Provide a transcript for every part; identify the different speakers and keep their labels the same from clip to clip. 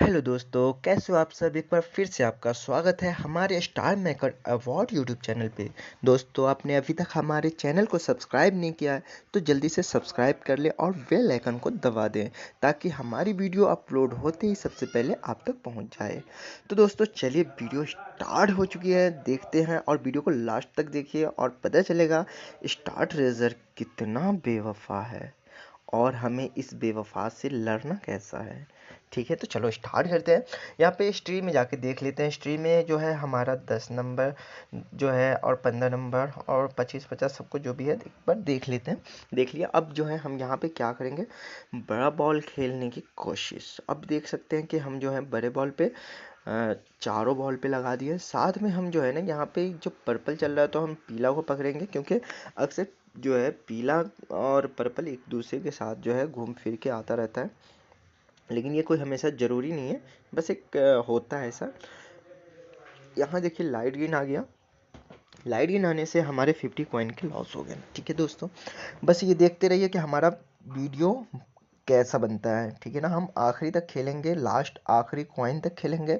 Speaker 1: Hello दोस्तों, कैसे हो आप सब। एक बार फिर से आपका स्वागत है हमारे star maker award YouTube channel पे। दोस्तों, आपने अभी तक हमारे चैनल को सब्सक्राइब नहीं किया है तो जल्दी से सब्सक्राइब कर ले और बेल आइकन को दबा दें ताकि हमारी वीडियो अपलोड होते ही सबसे पहले आप तक पहुंच जाए। तो दोस्तों चलिए, वीडियो स्टार्ट हो चुकी है, देखते हैं और वीडियो को लास्ट तक देखिए और पता चलेगा स्टार्ट रेजर कितना बेवफा है और हमें इस बेवफा से लड़ना कैसा है। ठीक है, तो चलो स्टार्ट करते हैं। यहाँ पे स्ट्रीम में जाके देख लेते हैं। स्ट्रीम में जो है हमारा 10 नंबर जो है और 15 नंबर और 25-50 सबको जो भी है एक बार देख लेते हैं। देख लिया। अब जो है हम यहाँ पे क्या करेंगे, बड़ा बॉल खेलने की कोशिश। अब देख सकते हैं कि हम जो है बड़े बॉल पे चारों बॉल पे लगा दिए। साथ में हम जो है ना यहाँ पे जो पर्पल चल रहा है तो हम पीला को पकड़ेंगे, क्योंकि अक्सर जो है पीला और पर्पल एक दूसरे के साथ जो है घूम फिर के आता रहता है, लेकिन ये कोई हमेशा ज़रूरी नहीं है, बस एक होता है ऐसा। यहाँ देखिए लाइट ग्रीन आ गया। लाइट ग्रीन आने से हमारे 50 कॉइन के लॉस हो गए। ठीक है दोस्तों, बस ये देखते रहिए कि हमारा वीडियो कैसा बनता है। ठीक है ना, हम आखिरी तक खेलेंगे, लास्ट आखिरी कॉइन तक खेलेंगे,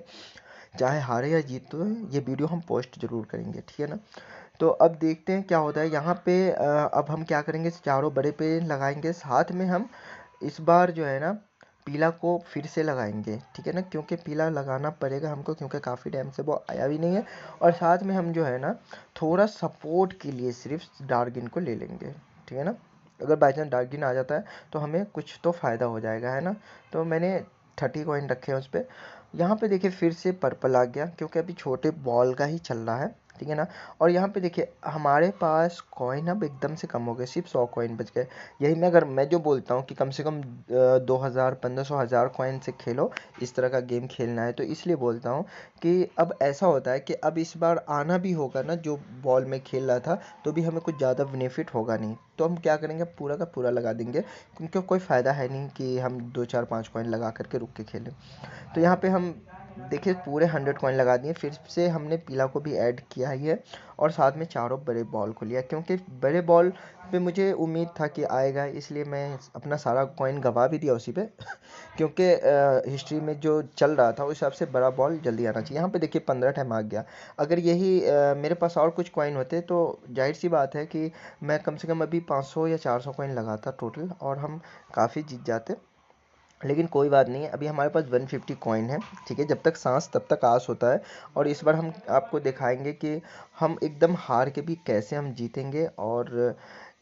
Speaker 1: चाहे हारे या जीतो ये वीडियो हम पोस्ट जरूर करेंगे। ठीक है ना, तो अब देखते हैं क्या होता है यहाँ पे। अब हम क्या करेंगे, चारों बड़े पे लगाएंगे। साथ में हम इस बार जो है ना पीला को फिर से लगाएंगे। ठीक है ना, क्योंकि पीला लगाना पड़ेगा हमको, क्योंकि काफ़ी टाइम से वो आया भी नहीं है। और साथ में हम जो है ना थोड़ा सपोर्ट के लिए सिर्फ डार्गिन को ले लेंगे। ठीक है ना, अगर बाई चांस डार्गिन आ जाता है तो हमें कुछ तो फ़ायदा हो जाएगा, है ना। तो मैंने 30 कॉइन रखे हैं उस पर। यहाँ पे देखिए फिर से पर्पल आ गया, क्योंकि अभी छोटे बॉल का ही चल रहा है। ठीक है ना, और यहाँ पे देखिए हमारे पास कॉइन अब एकदम से कम हो गए, सिर्फ 100 कॉइन बच गए। यही मैं जो बोलता हूँ कि कम से कम 2000 1500 1000 कॉइन से खेलो, इस तरह का गेम खेलना है। तो इसलिए बोलता हूँ कि अब ऐसा होता है कि अब इस बार आना भी होगा ना जो बॉल में खेल रहा था, तो भी हमें कुछ ज़्यादा बेनिफिट होगा नहीं। तो हम क्या करेंगे, पूरा का पूरा लगा देंगे, क्योंकि कोई फ़ायदा है नहीं कि हम 2 4 5 कॉइन लगा करके रुक के खेलें। तो यहाँ पे हम देखिए पूरे 100 कॉइन लगा दिए। फिर से हमने पीला को भी ऐड किया ही है और साथ में चारों बड़े बॉल को लिया, क्योंकि बड़े बॉल पे मुझे उम्मीद था कि आएगा, इसलिए मैं अपना सारा कॉइन गवा भी दिया उसी पे क्योंकि हिस्ट्री में जो चल रहा था उस हिसाब से बड़ा बॉल जल्दी आना चाहिए। यहाँ पे देखिए 15 टाइम आ गया। अगर यही मेरे पास और कुछ कॉइन होते तो जाहिर सी बात है कि मैं कम से कम अभी 500 या 400 कॉइन लगाता टोटल और हम काफ़ी जीत जाते। लेकिन कोई बात नहीं है, अभी हमारे पास 150 कॉइन है। ठीक है, जब तक सांस तब तक आस होता है। और इस बार हम आपको दिखाएंगे कि हम एकदम हार के भी कैसे हम जीतेंगे। और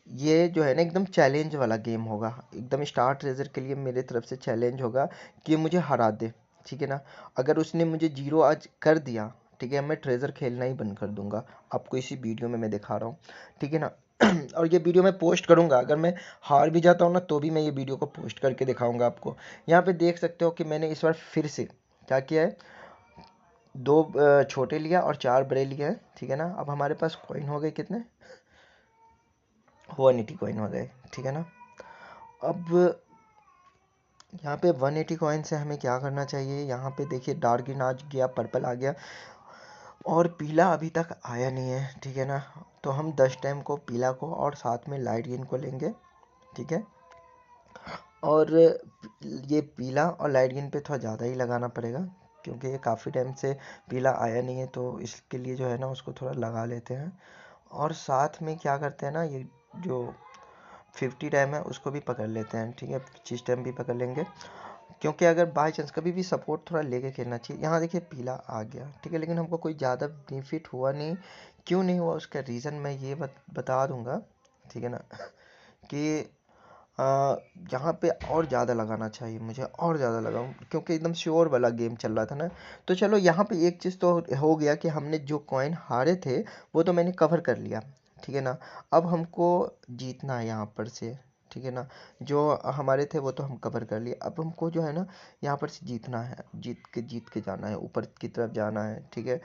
Speaker 1: ये जो है ना एकदम चैलेंज वाला गेम होगा, एकदम स्टार ट्रेजर के लिए मेरे तरफ से चैलेंज होगा कि मुझे हरा दे। ठीक है ना, अगर उसने मुझे जीरो आज कर दिया, ठीक है, मैं ट्रेजर खेलना ही बंद कर दूंगा। आपको इसी वीडियो में मैं दिखा रहा हूँ। ठीक है ना और ये वीडियो मैं पोस्ट करूंगा, अगर मैं हार भी जाता हूँ ना तो भी मैं ये वीडियो को पोस्ट करके दिखाऊंगा आपको। यहाँ पे देख सकते हो कि मैंने इस बार फिर से क्या किया है, दो छोटे लिया और 4 बड़े लिए हैं। ठीक है ना, अब हमारे पास कॉइन हो गए कितने, 180 कॉइन हो गए। ठीक है ना, अब यहाँ पे 180 कॉइन से हमें क्या करना चाहिए, यहाँ पे देखिए डार्क ग्रीन आ गया, पर्पल आ गया और पीला अभी तक आया नहीं है। ठीक है ना, तो हम 10 टाइम को पीला को और साथ में लाइट ग्रीन को लेंगे। ठीक है, और ये पीला और लाइट ग्रीन पे थोड़ा ज़्यादा ही लगाना पड़ेगा, क्योंकि ये काफ़ी टाइम से पीला आया नहीं है, तो इसके लिए जो है ना उसको थोड़ा लगा लेते हैं। और साथ में क्या करते हैं ना, ये जो 50 टाइम है उसको भी पकड़ लेते हैं। ठीक है, 25 टाइम भी पकड़ लेंगे, क्योंकि अगर बाई चांस कभी भी सपोर्ट थोड़ा लेके खेलना चाहिए। यहाँ देखिए पीला आ गया। ठीक है, लेकिन हमको कोई ज़्यादा बेनिफिट हुआ नहीं। क्यों नहीं हुआ उसका रीज़न मैं ये बता दूंगा। ठीक है ना, कि यहाँ पे और ज़्यादा लगाना चाहिए, मुझे और ज़्यादा लगाऊं, क्योंकि एकदम श्योर वाला गेम चल रहा था ना। तो चलो यहाँ पे एक चीज़ तो हो गया कि हमने जो कॉइन हारे थे वो तो मैंने कवर कर लिया। ठीक है ना, अब हमको जीतना है यहाँ पर से। ठीक है ना, जो हमारे थे वो तो हम कवर कर लिए, अब हमको जो है ना यहाँ पर से जीतना है, जीत के जाना है, ऊपर की तरफ जाना है। ठीक है,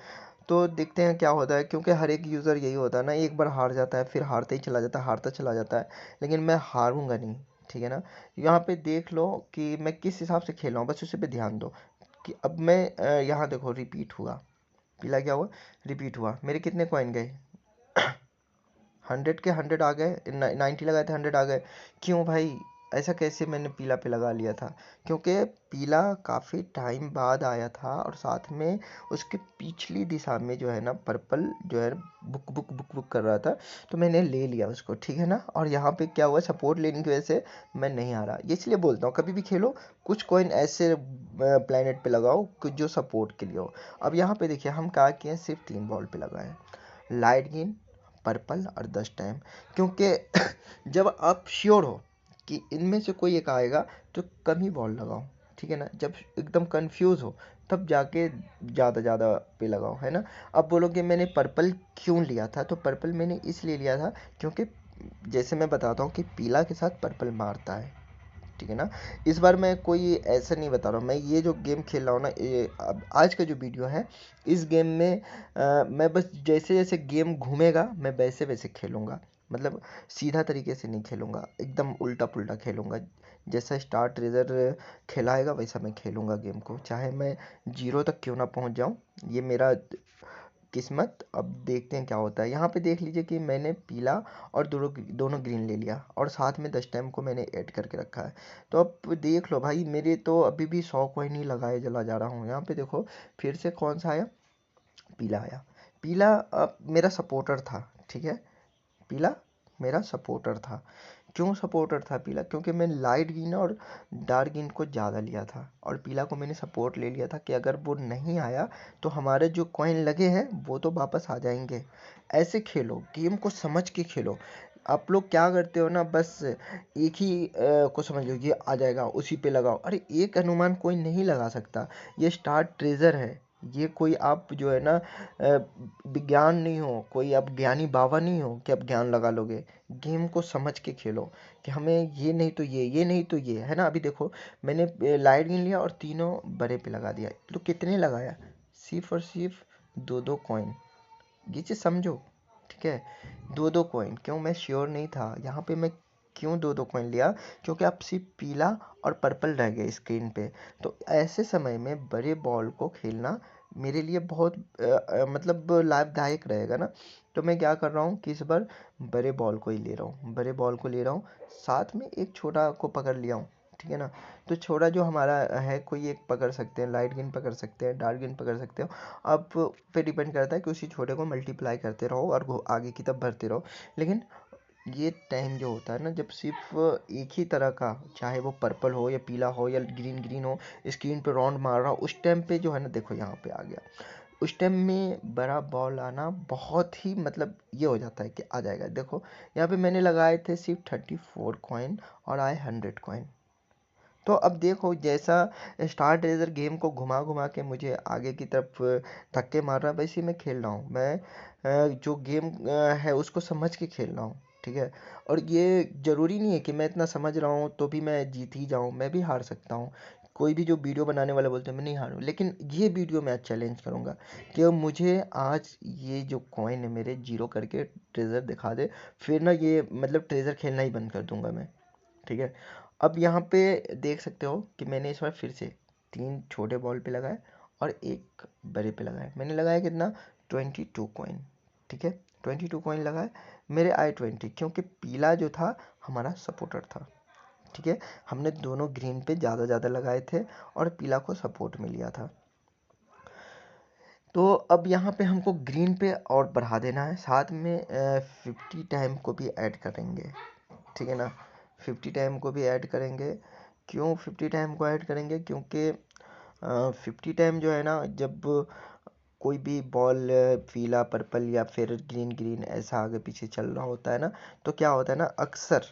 Speaker 1: तो देखते हैं क्या होता है, क्योंकि हर एक यूज़र यही होता है ना, एक बार हार जाता है फिर हारते ही चला जाता है, हारता चला जाता है। लेकिन मैं हारूंगा नहीं। ठीक है ना, यहाँ पे देख लो कि मैं किस हिसाब से खेल रहा हूँ, बस उसी पे ध्यान दो कि अब मैं यहाँ देखो रिपीट हुआ, पीला क्या हुआ, रिपीट हुआ, मेरे कितने कॉइन गए, 100 के 100 आ गए, 90 लगाए थे 100 आ गए। क्यों भाई, ऐसा कैसे मैंने पीला पे लगा लिया था? क्योंकि पीला काफ़ी टाइम बाद आया था और साथ में उसके पिछली दिशा में जो है ना पर्पल जो है बुक बुक बुक बुक कर रहा था, तो मैंने ले लिया उसको, ठीक है ना। और यहाँ पे क्या हुआ, सपोर्ट लेने की वजह से मैं नहीं आ रहा। ये इसलिए बोलता हूँ कभी भी खेलो कुछ कॉइन ऐसे प्लेनेट पे लगाओ कुछ जो सपोर्ट के लिए हो। अब यहाँ पे देखिए हम क्या किए हैं, सिर्फ 3 बॉल पे लगाए, लाइट ग्रीन, पर्पल और 10 टाइम। क्योंकि जब आप श्योर हो कि इनमें से कोई एक आएगा तो कम ही बॉल लगाओ, ठीक है ना। जब एकदम कंफ्यूज हो तब जाके ज़्यादा ज़्यादा पे लगाओ, है ना। अब बोलोगे मैंने पर्पल क्यों लिया था, तो पर्पल मैंने इसलिए लिया था क्योंकि जैसे मैं बताता हूँ कि पीला के साथ पर्पल मारता है, ठीक है ना। इस बार मैं कोई ऐसा नहीं बता रहा हूँ, मैं ये जो गेम खेल रहा हूँ ना, ये अब आज का जो वीडियो है इस गेम में मैं बस जैसे जैसे गेम घूमेगा मैं वैसे वैसे खेलूँगा। मतलब सीधा तरीके से नहीं खेलूँगा, एकदम उल्टा पुल्टा खेलूँगा। जैसा स्टार ट्रेजर खिलाएगा वैसा मैं खेलूँगा गेम को, चाहे मैं जीरो तक क्यों ना पहुँच जाऊँ। ये मेरा किस्मत, अब देखते हैं क्या होता है। यहाँ पे देख लीजिए कि मैंने पीला और दोनों दोनों ग्रीन ले लिया और साथ में 10 टाइम को मैंने ऐड करके रखा है। तो अब देख लो भाई, मेरे तो अभी भी 100 कॉइन ही लगाए चला जा रहा हूँ। यहाँ पे देखो फिर से कौन सा आया, पीला आया। पीला अब मेरा सपोर्टर था, ठीक है। पीला मेरा सपोर्टर था। क्यों सपोर्टर था पीला, क्योंकि मैं लाइट ग्रीन और डार्क ग्रीन को ज़्यादा लिया था और पीला को मैंने सपोर्ट ले लिया था कि अगर वो नहीं आया तो हमारे जो कॉइन लगे हैं वो तो वापस आ जाएंगे। ऐसे खेलो, गेम को समझ के खेलो। आप लोग क्या करते हो ना, बस एक ही को समझ लो ये आ जाएगा उसी पे लगाओ। अरे एक अनुमान कोई नहीं लगा सकता, ये स्टार ट्रेजर है। ये कोई आप जो है ना विज्ञान नहीं हो, कोई आप ज्ञानी बाबा नहीं हो कि आप ज्ञान लगा लोगे। गेम को समझ के खेलो कि हमें ये नहीं तो ये नहीं तो ये, है ना। अभी देखो मैंने लाइट गिन लिया और तीनों बड़े पे लगा दिया, तो कितने लगाया, सिर्फ और सिर्फ दो दो कॉइन। ये चीज़ समझो, ठीक है। दो दो कॉइन क्यों, मैं श्योर नहीं था यहाँ पे मैं क्यों दो दो कॉइन लिया, क्योंकि अब सिर्फ पीला और पर्पल रह गए स्क्रीन पे। तो ऐसे समय में बड़े बॉल को खेलना मेरे लिए बहुत मतलब लाभदायक रहेगा ना। तो मैं क्या कर रहा हूँ कि इस बार बड़े बॉल को ही ले रहा हूँ, बड़े बॉल को ले रहा हूँ, साथ में एक छोटा को पकड़ लिया हूँ, ठीक है ना। तो छोटा जो हमारा है कोई एक पकड़ सकते हैं, लाइट गिन पकड़ सकते हैं, डार्क गिन पकड़ सकते हो। अब पे डिपेंड करता है कि उसी छोटे को मल्टीप्लाई करते रहो और आगे की तरफ भरते रहो। लेकिन ये टाइम जो होता है ना, जब सिर्फ एक ही तरह का, चाहे वो पर्पल हो या पीला हो या ग्रीन ग्रीन हो, स्क्रीन पे राउंड मार रहा हो, उस टाइम पे जो है ना, देखो यहाँ पे आ गया। उस टाइम में बड़ा बॉल आना बहुत ही मतलब ये हो जाता है कि आ जाएगा। देखो यहाँ पे मैंने लगाए थे सिर्फ 34 कॉइन और आए 100 कॉइन। तो अब देखो जैसा स्टार ट्रेजर गेम को घुमा घुमा के मुझे आगे की तरफ धक्के मार रहा है, वैसे ही मैं खेल रहा हूँ। मैं जो गेम है उसको समझ के खेल रहा हूँ, ठीक है। और ये ज़रूरी नहीं है कि मैं इतना समझ रहा हूँ तो भी मैं जीत ही जाऊँ, मैं भी हार सकता हूँ। कोई भी जो वीडियो बनाने वाले बोलते हैं मैं नहीं हारूँ, लेकिन ये वीडियो मैं आज चैलेंज करूँगा कि मुझे आज ये जो कॉइन है मेरे जीरो करके ट्रेजर दिखा दे, फिर ना ये मतलब ट्रेजर खेलना ही बंद कर दूंगा मैं, ठीक है। अब यहाँ पे देख सकते हो कि मैंने इस बार फिर से 3 छोटे बॉल पे लगाए और एक बड़े पे लगाए। मैंने लगाया कितना, 22 कॉइन, ठीक है। 22 कॉइन लगाए, मेरे आए 20, क्योंकि पीला जो था हमारा सपोर्टर था, ठीक है। हमने दोनों ग्रीन पे ज़्यादा ज़्यादा लगाए थे और पीला को सपोर्ट में लिया था। तो अब यहाँ पे हमको ग्रीन पे और बढ़ा देना है, साथ में 50 टाइम को भी ऐड करेंगे, ठीक है ना। 50 टाइम को भी ऐड करेंगे। क्यों 50 टाइम को ऐड करेंगे, क्योंकि 50 टाइम जो है ना, जब कोई भी बॉल पीला पर्पल या फिर ग्रीन ग्रीन ऐसा आगे पीछे चल रहा होता है ना, तो क्या होता है ना अक्सर,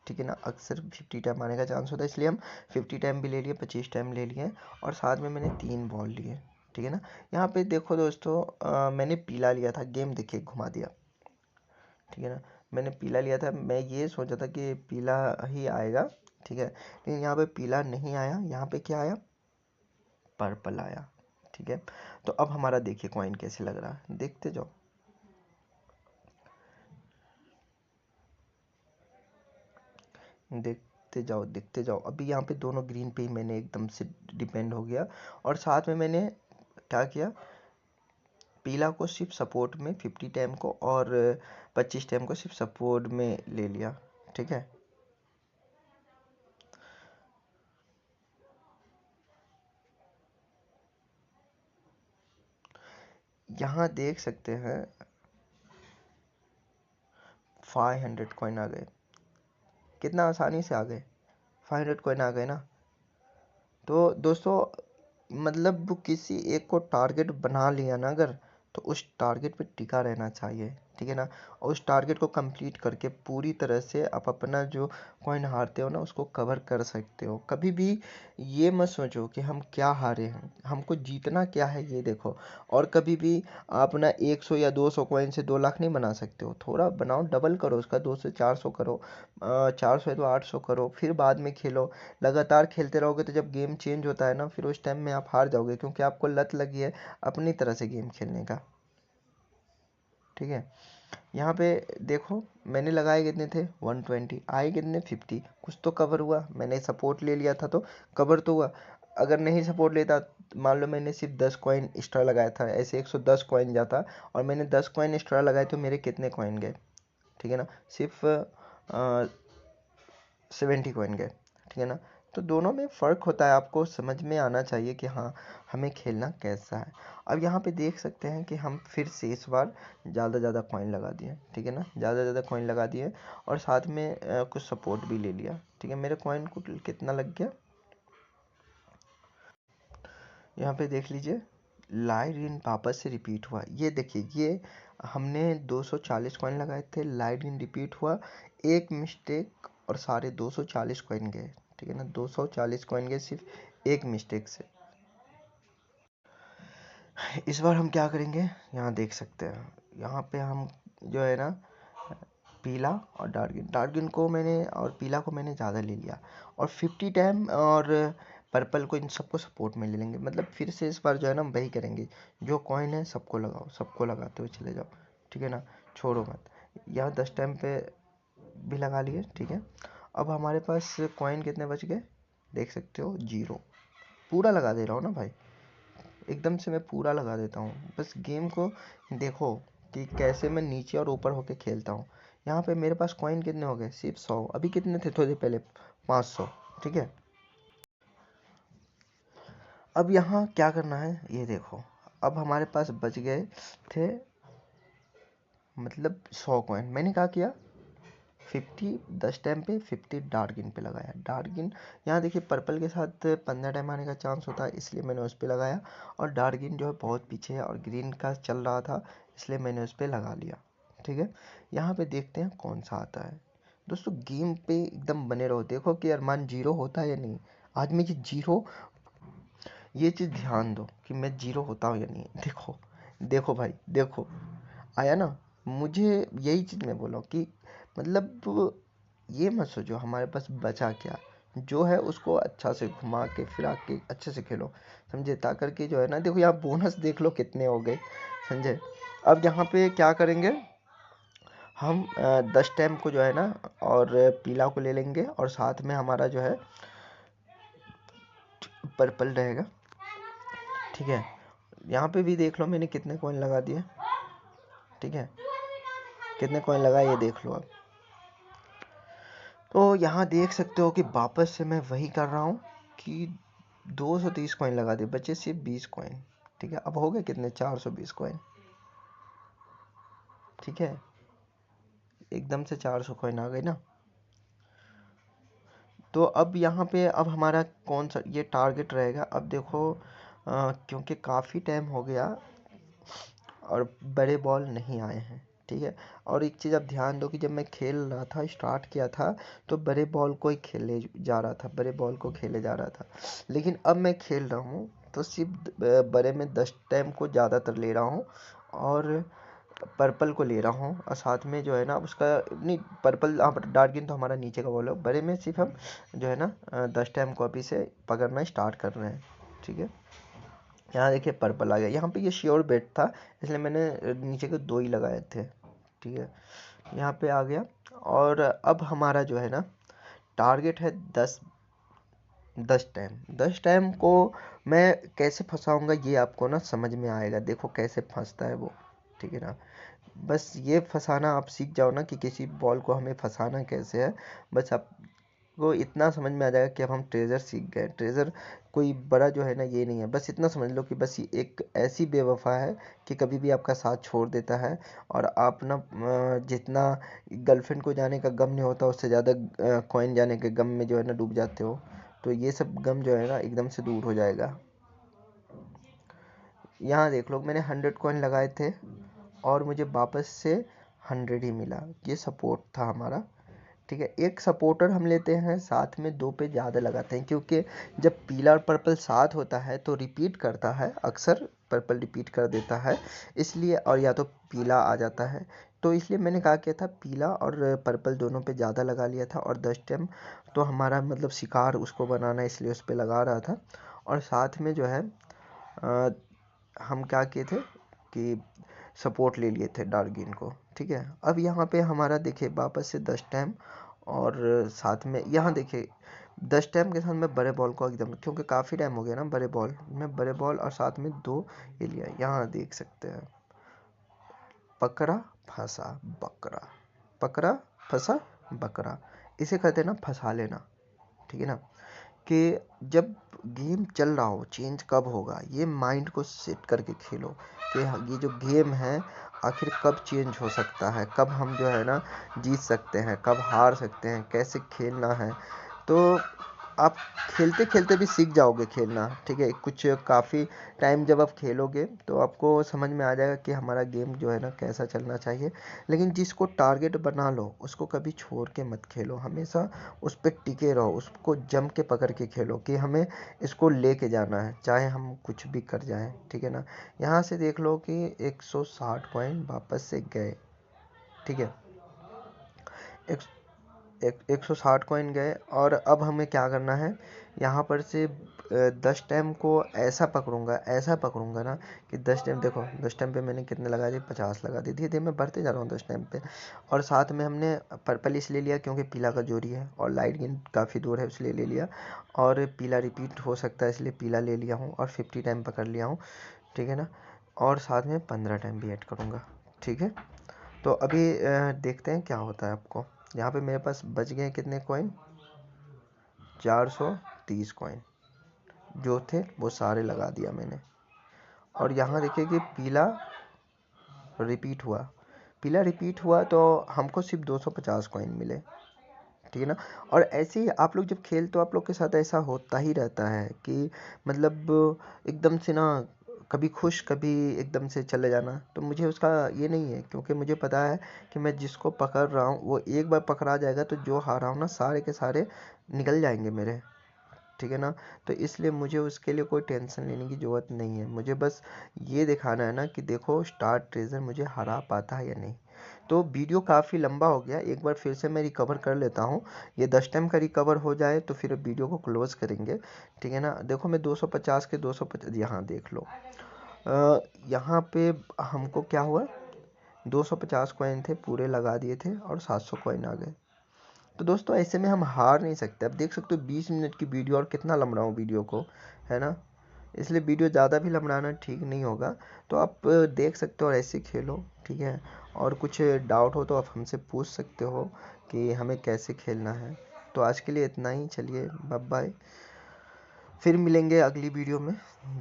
Speaker 1: ठीक है ना, अक्सर 50 टाइम आने का चांस होता है। इसलिए हम 50 टाइम भी ले लिए, 25 टाइम ले लिए और साथ में मैंने 3 बॉल लिए, ठीक है ना। यहाँ पे देखो दोस्तों मैंने पीला लिया था, गेम देखिए घुमा दिया, ठीक है ना। मैंने पीला लिया था, मैं ये सोचा था कि पीला ही आएगा, ठीक है। लेकिन यहाँ पे पीला नहीं आया, यहाँ पे क्या आया, पर्पल आया, ठीक है। तो अब हमारा देखिए कॉइन कैसे लग रहा है, देखते जाओ, देखते जाओ देखते जाओ। अभी यहाँ पे दोनों ग्रीन पे ही मैंने एकदम से डिपेंड हो गया और साथ में मैंने क्या किया, पीला को सिर्फ सपोर्ट में 50 टाइम को और 25 टाइम को सिर्फ सपोर्ट में ले लिया, ठीक है। यहाँ देख सकते हैं 500 कॉइन आ गए, कितना आसानी से आ गए, 500 कॉइन आ गए ना। तो दोस्तों मतलब किसी एक को टारगेट बना लिया ना अगर, तो उस टारगेट पे टिका रहना चाहिए, ठीक है ना। और उस टारगेट को कंप्लीट करके पूरी तरह से आप अपना जो कॉइन हारते हो ना उसको कवर कर सकते हो। कभी भी ये मत सोचो कि हम क्या हारे हैं, हमको जीतना क्या है ये देखो। और कभी भी आप ना 100 या 200 कॉइन से 2 लाख नहीं बना सकते हो, थोड़ा बनाओ, डबल करो उसका, 2 से 400 करो, 400 है तो 800 करो, फिर बाद में खेलो। लगातार खेलते रहोगे तो जब गेम चेंज होता है ना फिर उस टाइम में आप हार जाओगे, क्योंकि आपको लत लगी है अपनी तरह से गेम खेलने का, ठीक है। यहाँ पे देखो मैंने लगाए कितने थे 120, आए कितने 50, कुछ तो कवर हुआ, मैंने सपोर्ट ले लिया था तो कवर तो हुआ। अगर नहीं सपोर्ट लेता, मान लो मैंने सिर्फ 10 कॉइन एक्स्ट्रा लगाया था, ऐसे 110 कॉइन जाता और मैंने 10 कॉइन एक्स्ट्रा लगाए तो मेरे कितने कॉइन गए, ठीक है ना, सिर्फ 70 कॉइन गए, ठीक है ना। तो दोनों में फ़र्क होता है, आपको समझ में आना चाहिए कि हाँ हमें खेलना कैसा है। अब यहाँ पे देख सकते हैं कि हम फिर से इस बार ज़्यादा ज़्यादा कॉइन लगा दिए, ठीक है ना, ज़्यादा ज़्यादा कॉइन लगा दिए और साथ में कुछ सपोर्ट भी ले लिया, ठीक है। मेरे कॉइन को कितना लग गया, यहाँ पे देख लीजिए, लाइट इन वापस से रिपीट हुआ, ये देखिए, ये हमने 240 कॉइन लगाए थे, लाइट इन रिपीट हुआ, एक मिस्टेक और सारे 240 कॉइन गए, ठीक है ना, 240 कॉइन गए सिर्फ एक मिस्टेक से। इस बार हम क्या करेंगे, यहाँ देख सकते हैं, यहाँ पे हम जो है ना पीला और डार्किन को मैंने और पीला को मैंने ज़्यादा ले लिया, और 50 टाइम और पर्पल को, इन सबको सपोर्ट में ले लेंगे। मतलब फिर से इस बार जो है ना वही करेंगे, जो कॉइन है सबको लगाओ, सबको लगाते हुए चले जाओ, ठीक है ना, छोड़ो मत। यहाँ 10 टाइम पे भी लगा लिए, ठीक है। अब हमारे पास कॉइन कितने बच गए देख सकते हो, 0। पूरा लगा दे रहा हूँ ना भाई, एकदम से मैं पूरा लगा देता हूँ, बस गेम को देखो कि कैसे मैं नीचे और ऊपर होके खेलता हूँ। यहाँ पे मेरे पास कॉइन कितने हो गए, सिर्फ 100, अभी कितने थे थोड़ी देर पहले, 500, ठीक है। अब यहाँ क्या करना है ये देखो, अब हमारे पास बच गए थे मतलब 100 कॉइन, मैंने क्या किया 50 10 टाइम पे 50 डार्किन पे लगाया, डार्किन यहाँ देखिए पर्पल के साथ 15 टाइम आने का चांस होता है, इसलिए मैंने उस पर लगाया, और डार्किन जो है बहुत पीछे है और ग्रीन का चल रहा था, इसलिए मैंने उस पर लगा लिया, ठीक है। यहाँ पे देखते हैं कौन सा आता है। दोस्तों गेम पे एकदम बने रहो, देखो कि अरमान जीरो होता है या नहीं। आज मैं ये जीरो, ये चीज़ ध्यान दो कि मैं जीरो होता हूँ या नहीं, देखो देखो भाई देखो, आया ना। मुझे यही चीज़ मैं बोला कि मतलब ये मत सोचो हमारे पास बचा क्या, जो है उसको अच्छा से घुमा के फिरा के अच्छे से खेलो, समझे, ताकर के जो है ना, देखो यहाँ बोनस देख लो कितने हो गए, समझे। अब यहाँ पे क्या करेंगे, हम 10 टाइम को जो है ना और पीला को ले लेंगे, और साथ में हमारा जो है पर्पल रहेगा, ठीक है। यहाँ पे भी देख लो मैंने कितने कॉइन लगा दिए, ठीक है, कितने कॉइन लगाए ये देख लो अब। तो यहाँ देख सकते हो कि वापस से मैं वही कर रहा हूँ कि 230 कॉइन लगा दे, बचे सिर्फ 20 कॉइन, ठीक है। अब हो गए कितने 420 कॉइन, ठीक है, एकदम से 400 कॉइन आ गए ना। तो अब यहाँ पे अब हमारा कौन सा ये टारगेट रहेगा, अब देखो क्योंकि काफ़ी टाइम हो गया और बड़े बॉल नहीं आए हैं, ठीक है। और एक चीज़ आप ध्यान दो कि जब मैं खेल रहा था, स्टार्ट किया था, तो बड़े बॉल को ही खेले जा रहा था, बड़े बॉल को खेले जा रहा था। लेकिन अब मैं खेल रहा हूँ तो सिर्फ बड़े में 10 टाइम को ज़्यादातर ले रहा हूँ, और पर्पल को ले रहा हूँ, और साथ में जो है ना उसका नहीं, पर्पल डार्किन तो हमारा नीचे का बॉल है, बड़े में सिर्फ हम जो है ना 10 टाइम को अभी से पकड़ना स्टार्ट कर रहे हैं, ठीक है। यहाँ देखिए पर्पल आ गया, यहाँ पे ये श्योर बेट था, इसलिए मैंने नीचे के 2 ही लगाए थे, ठीक है। यहाँ पे आ गया, और अब हमारा जो है ना टारगेट है 10 टाइम को मैं कैसे फंसाऊंगा ये आपको ना समझ में आएगा, देखो कैसे फंसता है वो, ठीक है ना। बस ये फंसाना आप सीख जाओ ना कि किसी बॉल को हमें फंसाना कैसे है, बस आप को इतना समझ में आ जाएगा कि अब हम ट्रेजर सीख गए। ट्रेजर कोई बड़ा जो है ना ये नहीं है, बस इतना समझ लो कि बस ये एक ऐसी बेवफा है कि कभी भी आपका साथ छोड़ देता है, और आप ना जितना गर्लफ्रेंड को जाने का गम नहीं होता उससे ज़्यादा कॉइन जाने के गम में जो है ना डूब जाते हो। तो ये सब गम जो है ना एकदम से दूर हो जाएगा। यहाँ देख लो, मैंने 100 कॉइन लगाए थे और मुझे वापस से 100 ही मिला। ये सपोर्ट था हमारा। ठीक है, एक सपोर्टर हम लेते हैं, साथ में 2 पे ज़्यादा लगाते हैं, क्योंकि जब पीला और पर्पल साथ होता है तो रिपीट करता है, अक्सर पर्पल रिपीट कर देता है इसलिए, और या तो पीला आ जाता है। तो इसलिए मैंने कहा क्या था, पीला और पर्पल दोनों पे ज़्यादा लगा लिया था। और 10 टाइम तो हमारा मतलब शिकार उसको बनाना, इसलिए उस पर लगा रहा था। और साथ में जो है हम क्या किए थे कि सपोर्ट ले लिए थे डार्गिन को। ठीक है, अब यहाँ पे हमारा देखिए वापस से 10 टाइम, और साथ में यहाँ देखिए 10 टाइम के साथ मैं बड़े बॉल को एकदम, क्योंकि काफ़ी टाइम हो गया ना बड़े बॉल में, बड़े बॉल और साथ में 2 ये लिया। यहाँ देख सकते हैं, पकड़ा फंसा बकरा, पकड़ा फंसा बकरा, इसे कहते हैं ना फंसा लेना। ठीक है ना, कि जब गेम चल रहा हो चेंज कब होगा, ये माइंड को सेट करके खेलो कि ये जो गेम है आखिर कब चेंज हो सकता है, कब हम जो है ना जीत सकते हैं, कब हार सकते हैं, कैसे खेलना है। तो आप खेलते खेलते भी सीख जाओगे खेलना। ठीक है, कुछ काफ़ी टाइम जब आप खेलोगे तो आपको समझ में आ जाएगा कि हमारा गेम जो है ना कैसा चलना चाहिए। लेकिन जिसको टारगेट बना लो उसको कभी छोड़ के मत खेलो, हमेशा उस पर टिके रहो, उसको जम के पकड़ के खेलो कि हमें इसको लेके जाना है, चाहे हम कुछ भी कर जाएं। ठीक है ना, यहाँ से देख लो कि 160 कॉइन वापस से गए। ठीक है, एक 160 कॉइन गए, और अब हमें क्या करना है, यहाँ पर से 10 टाइम को ऐसा पकड़ूंगा ना कि 10 टाइम, देखो 10 टाइम पे मैंने कितने लगा दिए, 50 लगा दिए। धीरे धीरे मैं बढ़ते जा रहा हूँ 10 टाइम पे। और साथ में हमने पर्पल इसलिए लिया क्योंकि पीला का जोड़ी है, और लाइट ग्रीन काफ़ी दूर है इसलिए ले लिया, और पीला रिपीट हो सकता है इसलिए पीला ले लिया हूँ, और 50 टाइम पकड़ लिया हूँ। ठीक है ना, और साथ में 15 टाइम भी ऐड करूँगा। ठीक है, तो अभी देखते हैं क्या होता है आपको। यहाँ पे मेरे पास बच गए कितने कॉइन, 430 कॉइन जो थे वो सारे लगा दिया मैंने। और यहाँ देखिए कि रिपीट हुआ पीला रिपीट हुआ तो हमको सिर्फ 250 कॉइन मिले। ठीक है ना, और ऐसे ही आप लोग जब खेलते हो आप लोग के साथ ऐसा होता ही रहता है कि मतलब एकदम से ना कभी खुश कभी एकदम से चले जाना। तो मुझे उसका ये नहीं है, क्योंकि मुझे पता है कि मैं जिसको पकड़ रहा हूँ वो एक बार पकड़ा जाएगा तो जो हारा हूँ ना सारे के सारे निकल जाएंगे मेरे। ठीक है ना, तो इसलिए मुझे उसके लिए कोई टेंशन लेने की ज़रूरत नहीं है। मुझे बस ये दिखाना है ना कि देखो स्टार ट्रेजर मुझे हरा पाता है या नहीं। तो वीडियो काफ़ी लंबा हो गया, एक बार फिर से मैं रिकवर कर लेता हूँ। ये 10 टाइम का रिकवर हो जाए तो फिर वीडियो को क्लोज करेंगे। ठीक है ना, देखो मैं 250 के 250 यहाँ देख लो। यहाँ पे हमको क्या हुआ, 250 कॉइन थे पूरे लगा दिए थे और 700 कॉइन आ गए। तो दोस्तों ऐसे में हम हार नहीं सकते। अब देख सकते हो 20 मिनट की वीडियो, और कितना लंबा वीडियो को, है ना, इसलिए वीडियो ज़्यादा भी लंबाना ठीक नहीं होगा। तो आप देख सकते हो और ऐसे खेलो। ठीक है, और कुछ डाउट हो तो आप हमसे पूछ सकते हो कि हमें कैसे खेलना है। तो आज के लिए इतना ही, चलिए बाय बाय, फिर मिलेंगे अगली वीडियो में,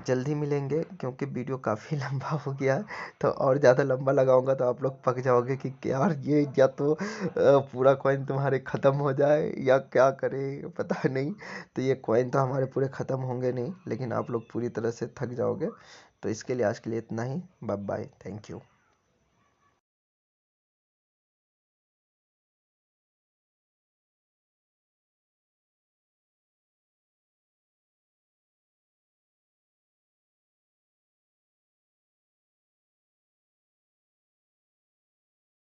Speaker 1: जल्दी मिलेंगे, क्योंकि वीडियो काफ़ी लंबा हो गया है। तो और ज़्यादा लंबा लगाऊंगा तो आप लोग पक जाओगे कि यार ये या तो पूरा कॉइन तुम्हारे ख़त्म हो जाए या क्या करे पता नहीं। तो ये कॉइन तो हमारे पूरे ख़त्म होंगे नहीं, लेकिन आप लोग पूरी तरह से थक जाओगे। तो इसके लिए आज के लिए इतना ही, बाय बाय, थैंक यू।